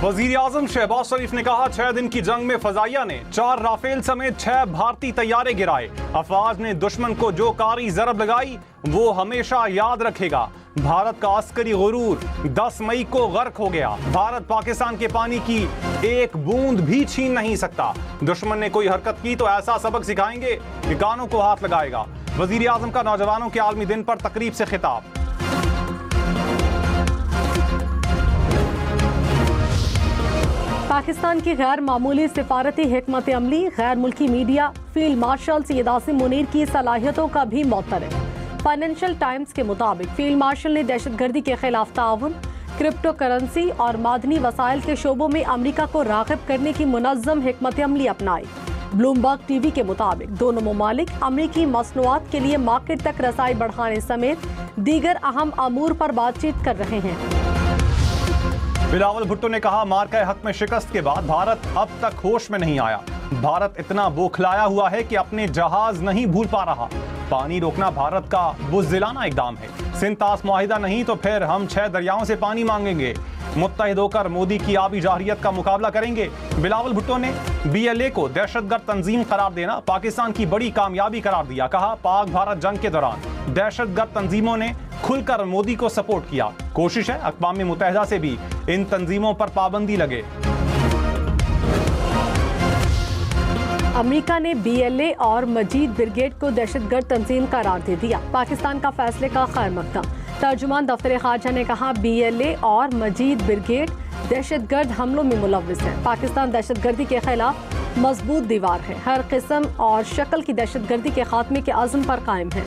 वजीर आजम शहबाज शरीफ ने कहा 6 दिन की जंग में फजाइया ने 4 राफेल समेत 6 भारतीय तैयारे गिराए। अफवाज ने दुश्मन को जो कारी जरब लगाई वो हमेशा याद रखेगा। भारत का अस्करी गुरूर 10 मई को गर्क हो गया। भारत पाकिस्तान के पानी की एक बूंद भी छीन नहीं सकता। दुश्मन ने कोई हरकत की तो ऐसा सबक सिखाएंगे कि कानों को हाथ लगाएगा। वजीर आजम का नौजवानों के आलमी दिन पर तकरीब से खिताब। पाकिस्तान की गैर मामूली सिफारती हिकमत अमली, गैर मुल्की media, field marshal Syed Asim Munir की सलाहियतों का भी मोतरफ। फाइनेंशियल टाइम्स के मुताबिक फील्ड मार्शल ने दहशतगर्दी के खिलाफ ताउन, क्रिप्टो करेंसी और मादनी वसाइल के शोबों में अमरीका को राग़िब करने की मुनज़्ज़म हिकमत अमली अपनाई। ब्लूमबर्ग टीवी के मुताबिक दोनों ममालिक अमरीकी मसनूआत के लिए मार्केट तक रसाई बढ़ाने समेत दीगर अहम अमूर पर बातचीत कर रहे हैं। बिलावल भुट्टो ने कहा मार्का हक में शिकस्त के बाद भारत अब तक होश में नहीं आया। भारत इतना बौखलाया हुआ है कि अपने जहाज नहीं भूल पा रहा। पानी रोकना भारत का बुज़दिलाना इकदाम है। सिंध तास मुआहिदा नहीं तो फिर हम 6 दरियाओं से पानी मांगेंगे। मुत्तहिद होकर मोदी की आबी जारहियत का मुकाबला करेंगे। बिलावल भुट्टो ने BLA को दहशतगर्द तंजीम करार देना पाकिस्तान की बड़ी कामयाबी करार दिया। कहा पाक भारत जंग के दौरान दहशतगर्द तंजीमों ने खुलकर मोदी को सपोर्ट किया। कोशिश है अक़वाम मुत्तहिदा से भी इन तंजीमों पर पाबंदी लगे। अमेरिका ने BLA और मजीद ब्रिगेड को दहशतगर्द तंजीम करार दे दिया। पाकिस्तान का फैसले का खैर मकदम। तर्जुमान दफ्तर खारजा ने कहा BLA और मजीद ब्रिगेड दहशतगर्द हमलों में मुलव्विस है। पाकिस्तान दहशतगर्दी के खिलाफ मजबूत दीवार है। हर किस्म और शक्ल की दहशतगर्दी के खात्मे के आज़म पर कायम है।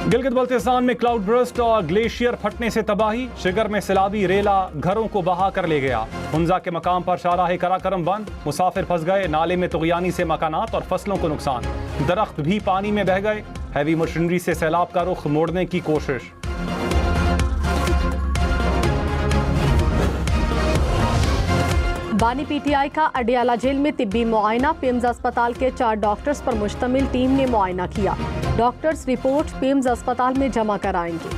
गिलगित बल्तिस्तान में क्लाउड बर्स्ट और ग्लेशियर फटने से तबाही। शिगर में सैलाबी रेला घरों को बहा कर ले गया। हुंजा के मकाम पर शाहराह कराकरम बंद। मुसाफिर फंस गए। नाले में तुग़यानी से मकानात और फसलों को नुकसान। दरख्त भी पानी में बह गए। हैवी मशीनरी से सैलाब का रुख मोड़ने की कोशिश। बानी PTI का अडियाला जेल में तिब्बी मुआयना। पिम्स अस्पताल के 4 डॉक्टर्स पर मुश्तमिल टीम ने मुआयना किया। डॉक्टर्स रिपोर्ट पिम्स अस्पताल में जमा कराएंगे।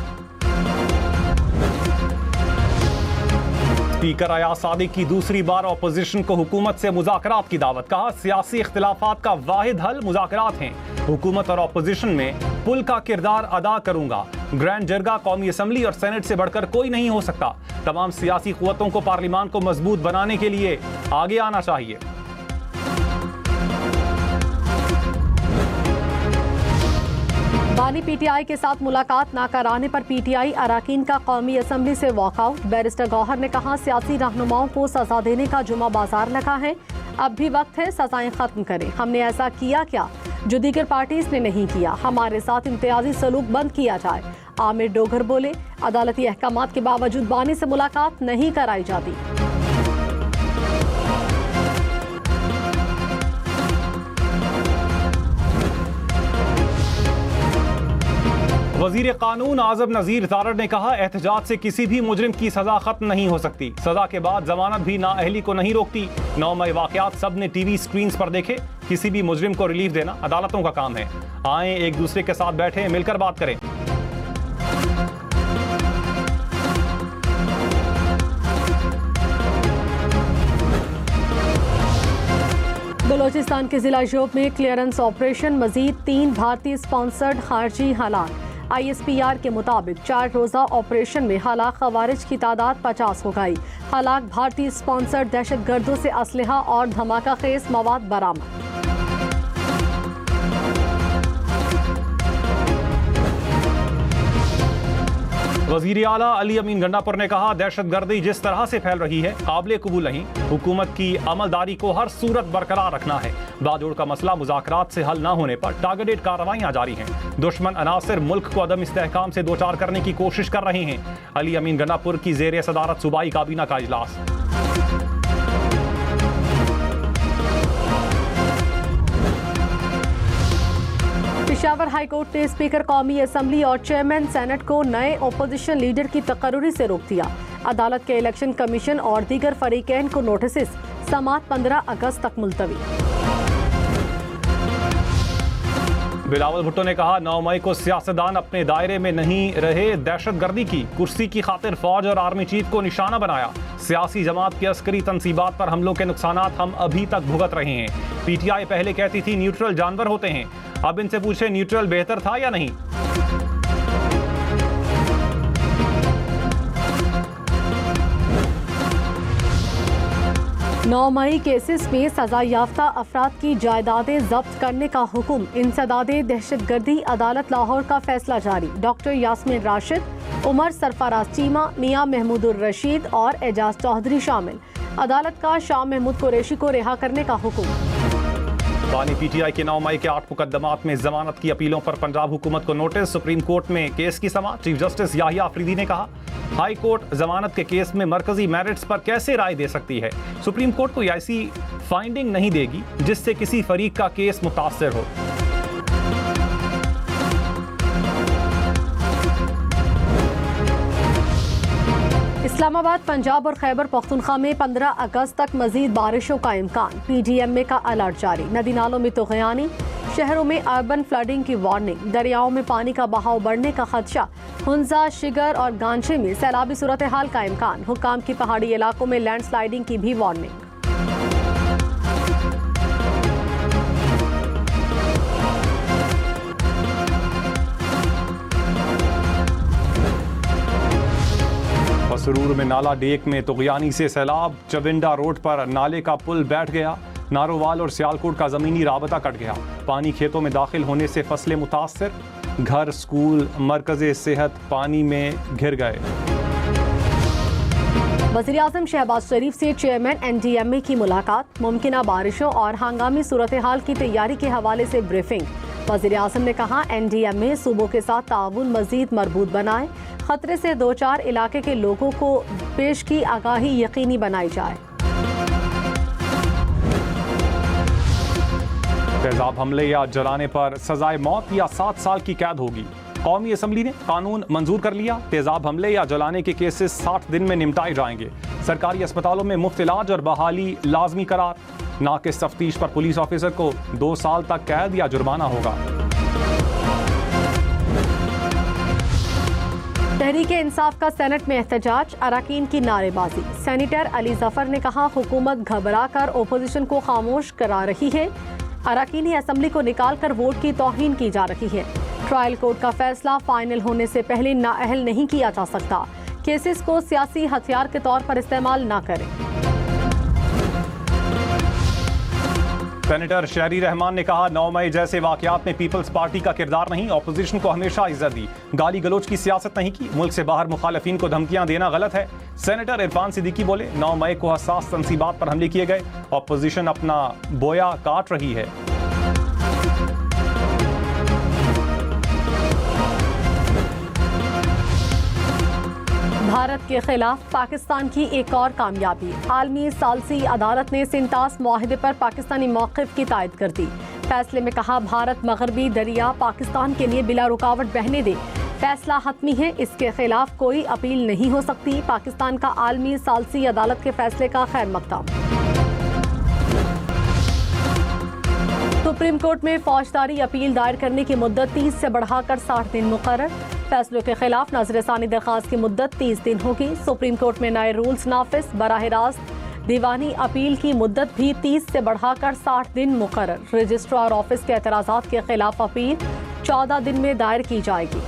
स्पीकर अयाज सादिक की दूसरी बार अपोजिशन को हुकूमत से मुज़ाकरात की दावत। कहा सियासी इख्तिलाफात का वाहिद हल मुज़ाकरात हैं। हुकूमत और अपोजिशन में पुल का किरदार अदा करूंगा। ग्रैंड जरगा, कौमी असम्बली और सेनेट से बढ़कर कोई नहीं हो सकता। तमाम सियासी कुव्वतों को पार्लिमान को मजबूत बनाने के लिए आगे आना चाहिए। बानी PTI के साथ मुलाकात न कराने पर PTI अराकीन का कौमी असम्बली से वॉकआउट। बैरिस्टर गौहर ने कहा सियासी रहनुमाओं को सजा देने का जुमा बाजार लगा है। अब भी वक्त है सजाएं खत्म करें। हमने ऐसा किया क्या जो दीगर पार्टीज ने नहीं किया। हमारे साथ इम्तियाजी सलूक बंद किया जाए। आमिर डोगर बोले अदालती अहकामात के बावजूद बानी से मुलाकात नहीं कराई जाती। वजीर कानून आज़म नज़ीर तारड़ ने कहा एहतजाज से किसी भी मुजरिम की सजा खत्म नहीं हो सकती। सजा के बाद जमानत भी नाअहली को नहीं रोकती। 9 मई वाकयात सब ने TV स्क्रीन पर देखे। किसी भी मुजरिम को रिलीफ देना अदालतों का काम है। आए एक दूसरे के साथ बैठे मिलकर बात करें। बलोचिस्तान के जिला जोब में क्लियरेंस ऑपरेशन। मजीद 3 भारतीय स्पॉन्सर्ड खारजी हलाक। ISPR के मुताबिक 4 रोज़ा ऑपरेशन में हलाक खवारिज की तादाद 50 हो गई। हलाक भारतीय स्पॉन्सर्ड दहशतगर्दों से असलहा और धमाका खेज मवाद बरामद। वजीर आला अली अमीन गंडापुर ने कहा दहशतगर्दी जिस तरह से फैल रही है काबिल कबूल नहीं। हुकूमत की अमलदारी को हर सूरत बरकरार रखना है। बाजोड़ का मसला मुज़ाकरात से हल न होने पर टारगेटेड कार्रवाइयां जारी हैं। दुश्मन अनासिर मुल्क को अदम इस्तेहकाम से दोचार करने की कोशिश कर रहे हैं। अली अमीन गंडापुर की ज़ेर सदारत सूबाई काबीना का इजलास। पेशावर हाईकोर्ट ने स्पीकर कौमी असम्बली और चेयरमैन सेनेट को नए ओपोजिशन लीडर की तकर्रुरी से रोक दिया। अदालत के इलेक्शन कमीशन और दीगर फरीकैन को नोटिस समात 15 अगस्त तक मुलतवी। बिलावल भुट्टो ने कहा 9 मई को सियासतदान अपने दायरे में नहीं रहे, दहशतगर्दी की कुर्सी की खातिर फौज और आर्मी चीफ को निशाना बनाया। सियासी जमात की अस्करी तंसीबात पर हमलों के नुकसानात हम अभी तक भुगत रहे हैं। पीटीआई पहले कहती थी न्यूट्रल जानवर होते हैं, अब इनसे पूछे न्यूट्रल बेहतर था या नहीं। नौ मई केसेस में सजा याफ्ता अफराद की जायदादें जब्त करने का हुक्म। इंसदादे दहशतगर्दी अदालत लाहौर का फैसला जारी। डॉक्टर यास्मीन राशिद, उमर सरफराज चीमा, मियां महमूदुर रशीद और एजाज चौधरी शामिल। अदालत का शाह महमूद कुरैशी को रिहा करने का हुक्म। बानी पीटीआई के 9 मई के 8 मुकदमात में जमानत की अपीलों पर पंजाब हुकूमत को नोटिस। सुप्रीम कोर्ट में केस की समाअत। चीफ जस्टिस याहिया अफरीदी ने कहा हाई कोर्ट जमानत के केस में मरकजी मेरिट्स पर कैसे राय दे सकती है। सुप्रीम कोर्ट कोई ऐसी फाइंडिंग नहीं देगी जिससे किसी फरीक का केस मुतासर हो। इस्लामाबाद, पंजाब और खैबर पख्तूनख्वा में 15 अगस्त तक मजीद बारिशों का इम्कान। PDMA का अलर्ट जारी। नदी नालों में तुग़यानी, शहरों में अर्बन फ्लडिंग की वार्निंग। दरियाओं में पानी का बहाव बढ़ने का खदशा। हुंजा, शिगर और गांचे में सैलाबी सूरत हाल का इम्कान। हुक्काम की पहाड़ी इलाकों में लैंडस्लाइडिंग की भी वार्निंग। सरूर में नाला डेक में तुग़यानी से सैलाब। चविंडा रोड पर नाले का पुल बैठ गया। नारोवाल और सियालकोट का ज़मीनी राबता कट गया। पानी खेतों में दाखिल होने से फसलें मुतासर। घर, स्कूल, मरकज़े सेहत पानी में घिर गए। वज़ीर आज़म शहबाज शरीफ से चेयरमैन NDMA की मुलाकात। मुमकिना बारिशों और हंगामी सूरत हाल की तैयारी के हवाले से ब्रीफिंग। वज़ीर आज़म ने कहा NDMA सूबों के साथ ताउन मज़ीद मजबूत बनाए। खतरे से 2-4 इलाके के लोगों को पेश की आगाही यकीनी बनाई जाए। तेजाब हमले या जलाने पर सजाए मौत या 7 साल की कैद होगी। कौमी असम्बली ने कानून मंजूर कर लिया। तेजाब हमले या जलाने के केसेस 60 दिन में निपटाए जाएंगे। सरकारी अस्पतालों में मुफ्त इलाज और बहाली लाजमी करार। नाकिस तफ्तीश पर पुलिस ऑफिसर को 2 साल तक कैद या जुर्माना होगा। तहरीक इंसाफ का सेनेट में एहतजाज। अरकान की नारेबाजी। सेनेटर अली जफर ने कहा हुकूमत घबरा कर ओपोजिशन को खामोश करा रही है। अरकानी असम्बली को निकाल कर वोट की तौहीन की जा रही है। ट्रायल कोर्ट का फैसला फाइनल होने से पहले नाअहल नहीं किया जा सकता। केसेस को सियासी हथियार के तौर पर इस्तेमाल न करें। सेनेटर शहरी रहमान ने कहा 9 मई जैसे वाकयात में पीपल्स पार्टी का किरदार नहीं। ऑपोजिशन को हमेशा इज्जत दी, गाली गलोच की सियासत नहीं की। मुल्क से बाहर मुखालिफिन को धमकियां देना गलत है। सेनेटर इरफान सिद्दीकी बोले 9 मई को हसास तंसीबात पर हमले किए गए। ऑपोजिशन अपना बोया काट रही है। भारत के खिलाफ पाकिस्तान की एक और कामयाबी। आलमी सालसी अदालत ने सिंतास मुआहदे पर पाकिस्तानी मौक़िफ़ की तायद कर दी। फैसले में कहा भारत मगरबी दरिया पाकिस्तान के लिए बिला रुकावट बहने दे। फैसला हतमी है, इसके खिलाफ कोई अपील नहीं हो सकती। पाकिस्तान का आलमी सालसी अदालत के फैसले का खैर मकदम। सुप्रीम कोर्ट में फौजदारी अपील दायर करने की मुद्दत 30 से बढ़ाकर 60 दिन मुकर्रर। फैसलों के खिलाफ नजरसानी दरखास्त की मुद्दत 30 दिन होगी। सुप्रीम कोर्ट में नए रूल्स नाफिज। बराह रास्त दीवानी अपील की मुद्दत भी 30 से बढ़ाकर 60 दिन मुकर्रर। रजिस्ट्रार ऑफिस के एतराज़ात के खिलाफ अपील 14 दिन में दायर की जाएगी।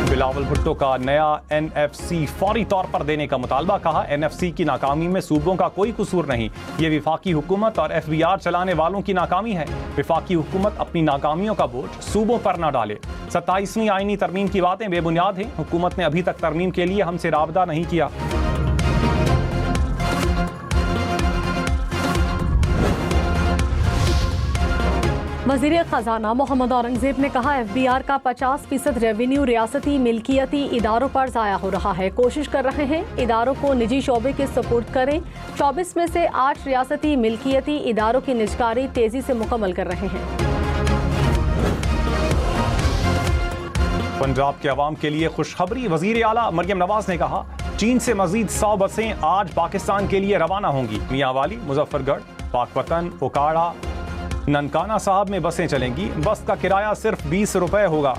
बिलावल भुट्टो का नया NFC फौरी तौर पर देने का मुतालबा। कहा NFC की नाकामी में सूबों का कोई कसूर नहीं, ये विफाकी हुकूमत और FBR चलाने वालों की नाकामी है। विफाकी हुकूमत अपनी नाकामियों का बोझ सूबों पर न डाले। 27वीं आईनी तरमीम की बातें बेबुनियाद हैं। हुकूमत ने अभी तक तरमीम के लिए हमसे राबता नहीं किया। वज़ीर ख़जाना मोहम्मद औरंगज़ेब ने कहा FBR का 50% रेवेन्यू रियासती मिल्कियती इदारों पर ज़ाया हो रहा है। कोशिश कर रहे हैं इदारों को निजी शोबे के सपोर्ट करें। 24 में से 8 रियासती मिल्कियती इदारों की निजकारी तेज़ी से मुकम्मल कर रहे हैं। पंजाब के अवाम के लिए खुशखबरी। वज़ीर आला मरियम नवाज ने कहा चीन से मजीद 100 बसें आज पाकिस्तान के लिए रवाना होंगी। मियाँ वाली, मुजफ्फरगढ़, पाकपतन, ओकाड़ा, ननकाना साहब में बसें चलेंगी, बस का किराया सिर्फ 20 रुपए होगा।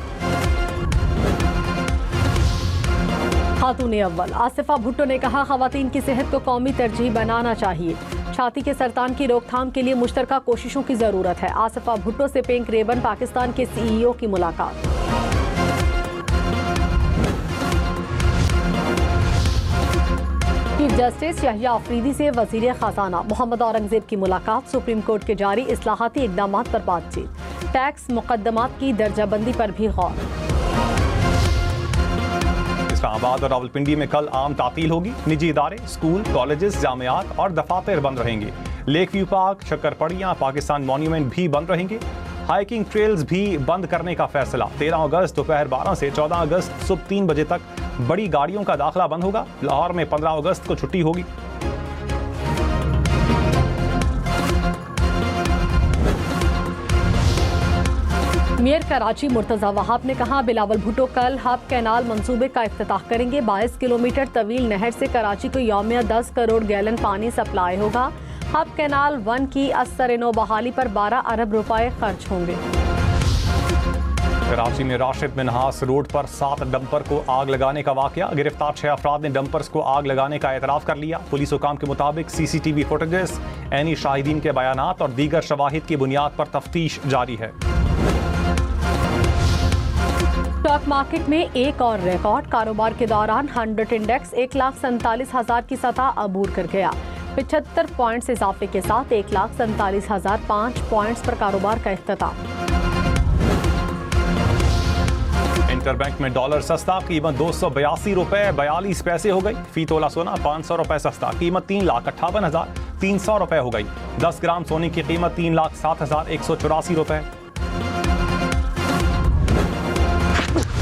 खातून अव्वल आसिफा भुट्टो ने कहा, खवातीन की सेहत को कौमी तरजीह बनाना चाहिए। छाती के सरतान की रोकथाम के लिए मुश्तरका कोशिशों की जरूरत है। आसिफा भुट्टो से पिंक रिबन पाकिस्तान के CEO की मुलाकात। चीफ जस्टिस यहिया अफरीदी से वजीर खजाना मोहम्मद औरंगजेब की मुलाकात। सुप्रीम कोर्ट के जारी इस्लाहाती इकदामात पर बातचीत। टैक्स मुकदमात की दर्जाबंदी पर भी गौर। इस्लामाबाद और रावलपिंडी में कल आम तातील होगी। निजी इदारे, स्कूल, कॉलेजेस, जामियात और दफातर बंद रहेंगे। Lake view park, Shakarparian, Pakistan monument भी बंद रहेंगे। हाइकिंग ट्रेल्स भी बंद करने का फैसला। 13 अगस्त दोपहर 12 से 14 अगस्त सुबह 3 बजे तक बड़ी गाड़ियों का दाखिला बंद होगा। लाहौर में 15 अगस्त को छुट्टी होगी। मेयर कराची मुर्तजा वहाब ने कहा, बिलावल भुट्टो कल हब कैनाल मंसूबे का इफ्तिताह करेंगे। 22 किलोमीटर तवील नहर से कराची को यौमिया 10 करोड़ गैलन पानी सप्लाई होगा। हब कैनाल 1 की असर-ए-नो बहाली पर 12 अरब रुपए खर्च होंगे। कराची में राशिद मिनहास रोड पर 7 डंपर को आग लगाने का वाकया। गिरफ्तार 6 अफराद ने डंपर्स को आग लगाने का एतराफ़ कर लिया। पुलिस हुकाम के मुताबिक CCTV फुटेजेस, ऐनी शाहिदीन के बयानात और दीगर शवाहिद की बुनियाद पर तफ्तीश जारी है। स्टॉक मार्केट में एक और रिकॉर्ड। कारोबार के दौरान 100 इंडेक्स 1,47,000 की सतह अबूर कर गया। 75 पॉइंट्स इजाफे के साथ 1,47,005 पॉइंट्स पर कारोबार का इख्तिताम। इंटरबैंक में डॉलर सस्ता, कीमत 282 रुपए 42 पैसे हो गई। फी तोला सोना 500 रुपए सस्ता, कीमत 3,58,300 रुपए हो गई। 10 ग्राम सोने की कीमत 3,07,184 रुपए।